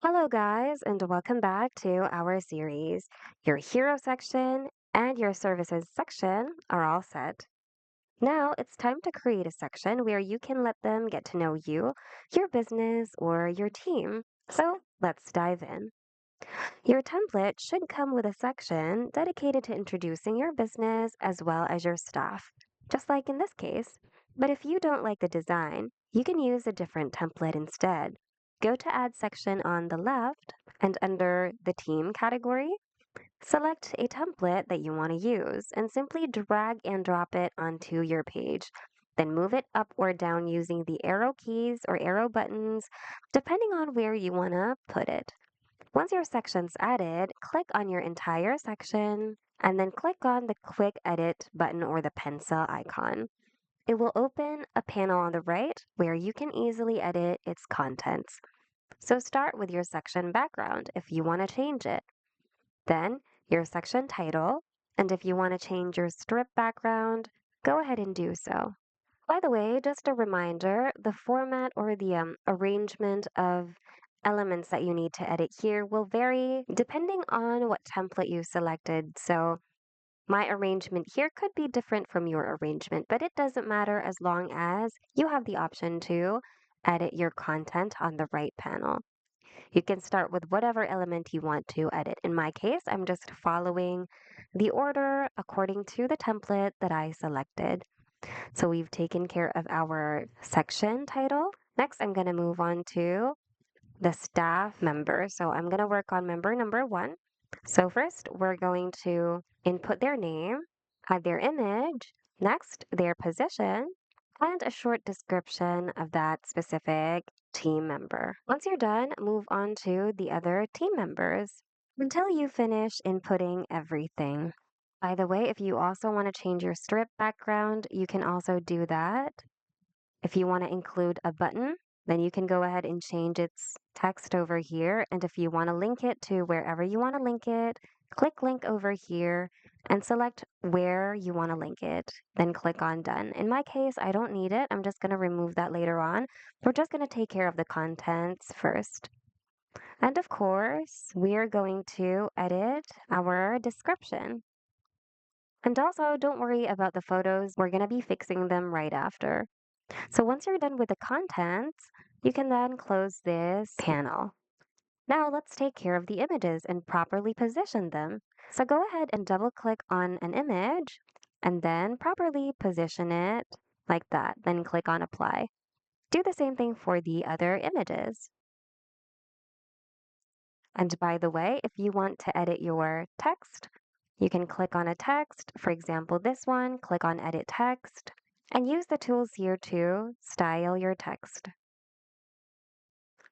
Hello, guys, and welcome back to our series. Your hero section and your services section are all set. Now it's time to create a section where you can let them get to know you, your business, or your team. So let's dive in. Your template should come with a section dedicated to introducing your business as well as your staff, just like in this case. But if you don't like the design, you can use a different template instead. Go to Add section on the left, and under the Team category, select a template that you want to use and simply drag and drop it onto your page. Then move it up or down using the arrow keys or arrow buttons, depending on where you want to put it. Once your section's added, click on your entire section and then click on the Quick Edit button or the pencil icon. It will open a panel on the right where you can easily edit its contents. So start with your section background if you want to change it. Then your section title, and if you want to change your strip background, go ahead and do so. By the way, just a reminder, the format or the arrangement of elements that you need to edit here will vary depending on what template you selected. So my arrangement here could be different from your arrangement, but it doesn't matter as long as you have the option to edit your content on the right panel. You can start with whatever element you want to edit. In my case, I'm just following the order according to the template that I selected. So we've taken care of our section title. Next, I'm going to move on to the staff member. So I'm going to work on member number one. So first, we're going to input their name, add their image, next, their position, and a short description of that specific team member. Once you're done, move on to the other team members until you finish inputting everything. By the way, if you also want to change your strip background, you can also do that. If you want to include a button, then you can go ahead and change its text over here. And if you want to link it to wherever you want to link it, click link over here and select where you want to link it. Then click on done. In my case, I don't need it. I'm just going to remove that later on. We're just going to take care of the contents first. And of course, we are going to edit our description. And also, don't worry about the photos. We're going to be fixing them right after. So once you're done with the contents, you can then close this panel. Now let's take care of the images and properly position them. So go ahead and double click on an image and then properly position it like that. Then click on apply. Do the same thing for the other images. And by the way, if you want to edit your text, you can click on a text, for example, this one, click on edit text, and use the tools here to style your text.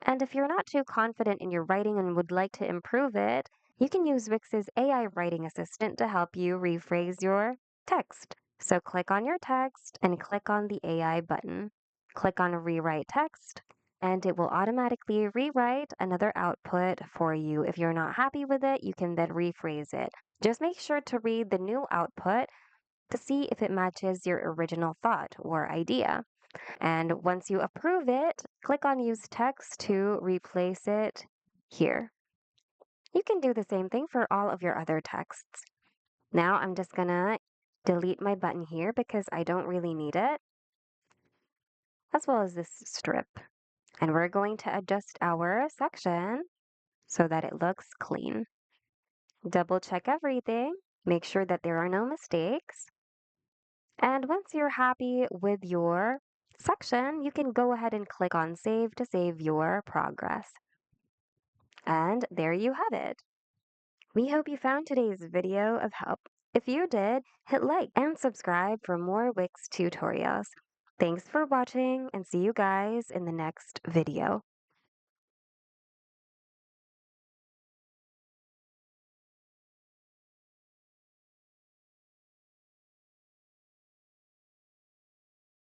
And if you're not too confident in your writing and would like to improve it, you can use Wix's AI writing assistant to help you rephrase your text. So click on your text and click on the AI button. Click on Rewrite Text, and it will automatically rewrite another output for you. If you're not happy with it, you can then rephrase it. Just make sure to read the new output to see if it matches your original thought or idea. And once you approve it, click on Use Text to replace it here. You can do the same thing for all of your other texts. Now I'm just gonna delete my button here because I don't really need it, as well as this strip. And we're going to adjust our section so that it looks clean. Double check everything, make sure that there are no mistakes. And once you're happy with your section, you can go ahead and click on Save to save your progress. And there you have it. We hope you found today's video of help. If you did, hit like and subscribe for more Wix tutorials. Thanks for watching and see you guys in the next video.